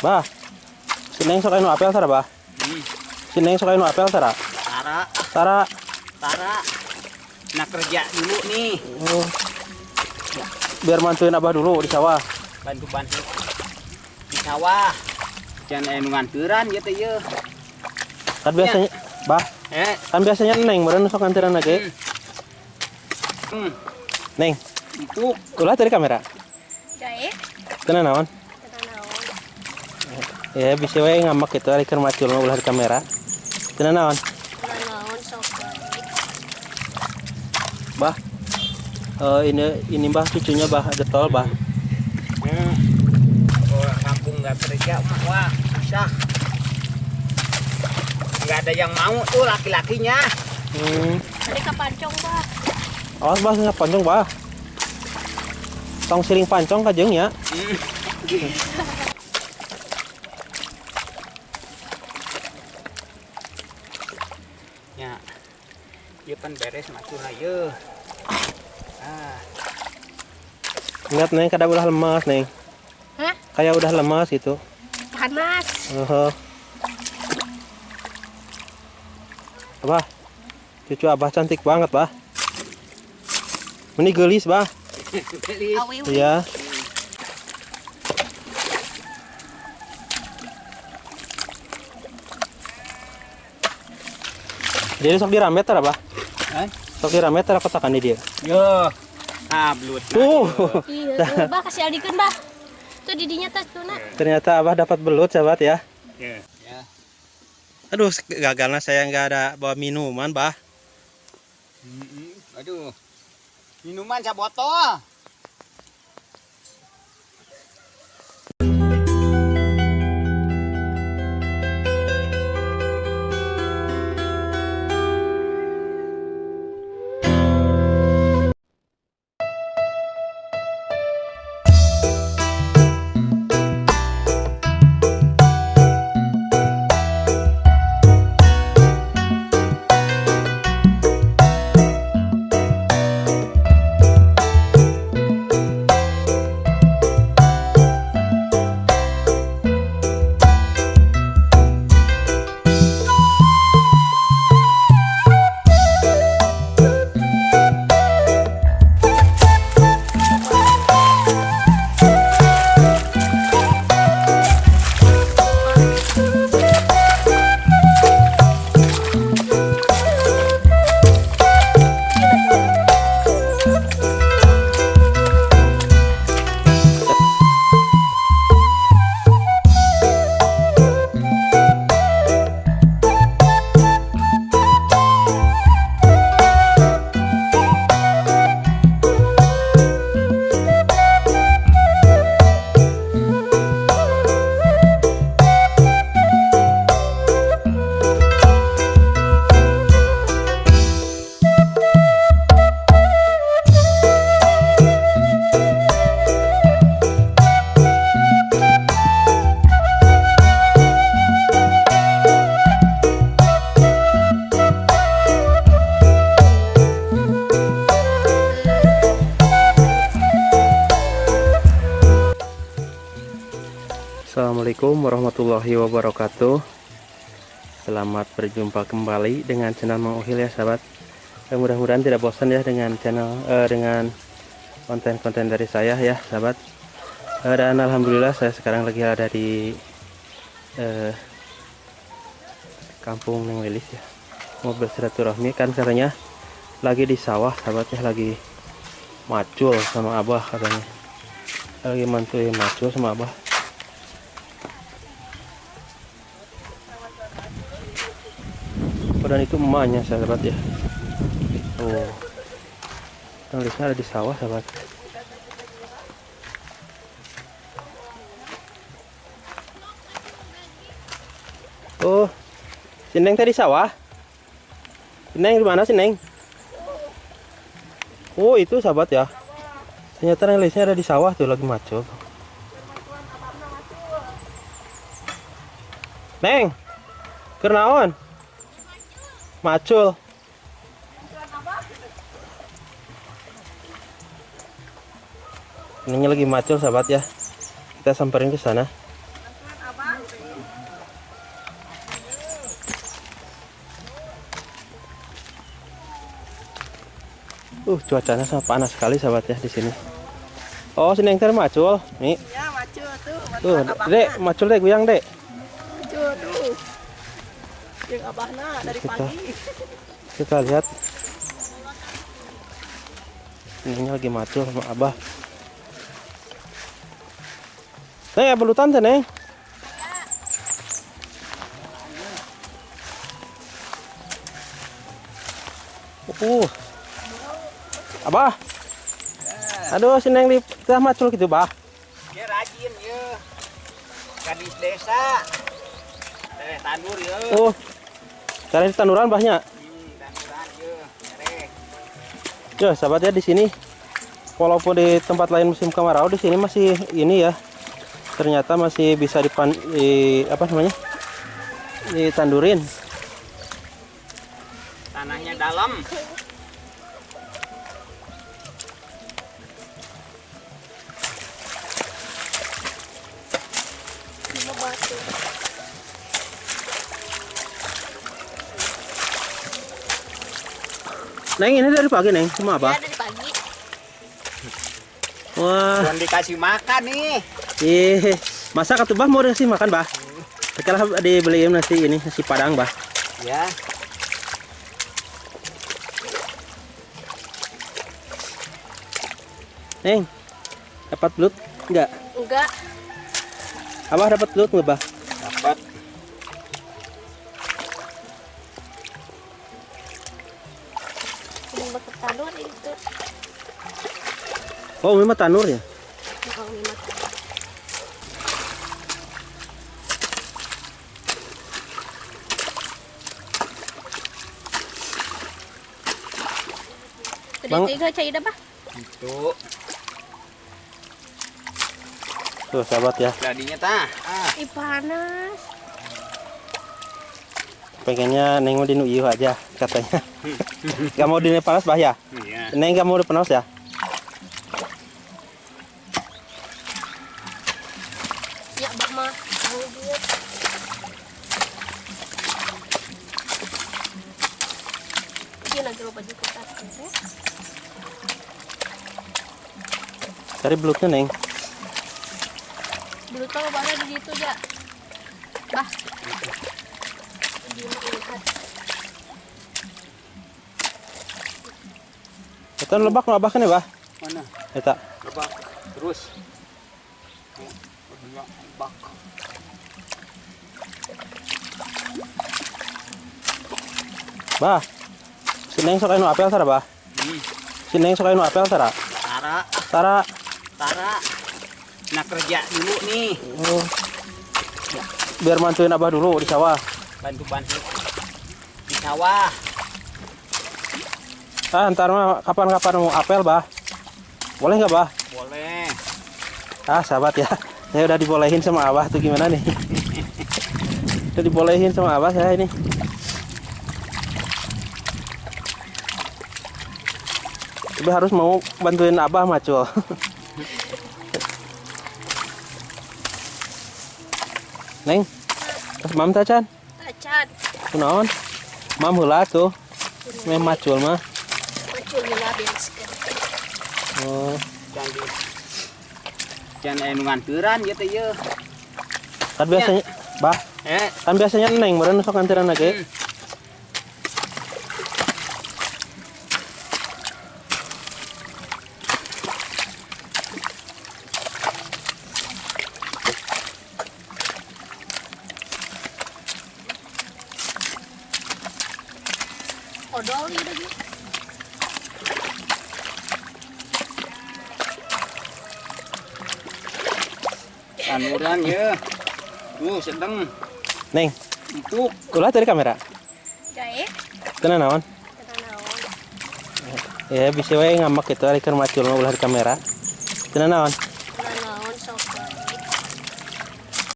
Bah. Si Neng sok anu apel tara, Bah? Si Neng sok anu apel tara? Tara. Nah kerja dulu nih. Oh. Biar mantuin Abah dulu di sawah. Bantu-bantu di sawah. Jangan anu nganturan gitu ya. Kan biasanya, Bah. Kan biasanya Neng meureun sok nganturan lagi. Neng. Itu Ulah dari kamera. Jae. Tenan naon? Tenan naon. Ya bisa we ngamak gitu ari keur macul mah ulah di kamera. Tenan naon? Tenan naon sok baik. Bah. Ini Bah cucunya Bah Getol, Bah. orang kampung nggak kerja mah wah susah. Nggak ada yang mau tuh laki-lakinya. Tadi ka pancong, Bah. Awas Bah nya pancong, Bah. Tong siling pancong ka jeung nya. Ya. Ieu pan beres macul ayeuna. Lihat Neng kada udah lemas, Neng. Hah? Kayak udah lemas gitu. Panas. Abah. Cucu Abah cantik banget, Bah. Ini gelis, Bah. Awiwi. Iya. Jadi sok diramet tara, Bah? Sok diramet tara kotakan di dia. Yo. Belut. Iya, Bah kasih aldikeun, Bah. Tuh didinya teh tuna. Ternyata Abah dapat belut, sahabat ya. Ya. Aduh, gagalnya saya nggak ada bawa minuman, Bah. Aduh. Minuman sabotol. Assalamualaikum warahmatullahi wabarakatuh. Selamat berjumpa kembali dengan channel Mang Uhil ya, sahabat. Mudah-mudahan tidak bosan ya dengan channel dengan konten-konten dari saya ya, sahabat. Dan alhamdulillah saya sekarang lagi ada di kampung Neng Lilis ya. Mau bersilaturahmi kan katanya lagi di sawah, sahabatnya lagi macul sama Abah katanya. Lagi mantuin macul sama Abah. Dan itu emaknya, sahabat ya. Oh, Lilisnya ada di sawah, sahabat. Oh, si Neng tadi sawah. Si Neng di mana si Neng? Oh, itu sahabat ya. Ternyata Lilisnya ada di sawah tuh lagi macul. Neng, kenaon? Macul. Ini lagi macul, sahabat ya. Kita samperin ke sana. Cuacanya sangat panas sekali sahabat ya di sini. Oh, sini yang macul. Nih. Ya, macul tuh. Tuh, Dek, macul Dek, goyang Dek. Macul tuh. Yang abahna dari pagi. Kita lihat. Ini lagi macul sama Abah. Neng, belutan tuh, Neng. Abah. Aduh, si Neng di tengah macul gitu, Bah. Ya rajin ya. Gadis desa. Tandur ya. Oh. Cara di tanuran Bahnya. Tanuran ya. Ya, sahabat ya di sini. Walaupun di tempat lain musim kemarau, di sini masih ini ya. Ternyata masih bisa apa namanya? Ditandurin. Tanahnya dalam. Neng, ini dari pagi, Neng. Cuma apa? Ya dari pagi. Wah, Belum dikasih makan nih. masak atuh Bah, mau nasi makan Bah. Sekarang dibeliin nasi ini, nasi Padang Bah. Ya. Neng, dapat belut enggak? Enggak. Abah dapat belut enggak Bah? Dapat. Ini bakal tandur itu. Oh, memang tanur ya? Oh, ini mah. Bang. Tiga cai dah, Bah. Itu. Tuh, sahabat ya. Jadinya tah. Ih, panas. Pengennya Neng mau di Nuiu aja katanya. Gak mau di panas Bah ya? Iya. Neng gak mau di panas ya? Ya, Bah mah. Mau dia. Dia lagi lupa juga tas ya. Cari belutnya Neng. Dulu tahu Bahnya di situ ya. Bah. Dia mau lihat. Kita lebak kan ya Bah? Mana? Eta. Lebak. Terus. Lebak. Bah. Si Neng sok anu apel tara Bah? Si Neng sok anu apel tara? Tara. Tara. Tara. Nah kerja dulu nih. Oh. Biar mantuin Abah dulu di sawah. Bantu-bantu. Di sawah. Ah, ntar mah kapan-kapan mau apel Bah? Boleh nggak Bah? Boleh. Ah, sahabat ya. Saya udah dibolehin sama Abah tuh gimana nih? Udah dibolehin sama Abah saya ini. Tapi harus mau bantuin Abah macul. Neng, pas mam tacan, Tacan. kunaon? Mam heula tuh, meh macul mah. Macul gila bereskeun. Oh, Jangan nganturan gitu ya. kan biasanya, Bah, kan biasanya Neng meureun sok nganteran lagi. Odol gitu gitu. Tanuran ya. Tuh sedang Neng, empuk. ulah dari kamera. Jae. Tenan naon? Tenan naon. Ya bisa wae ngamak gitu ari keur macul mah ulah di kamera. Tenan naon?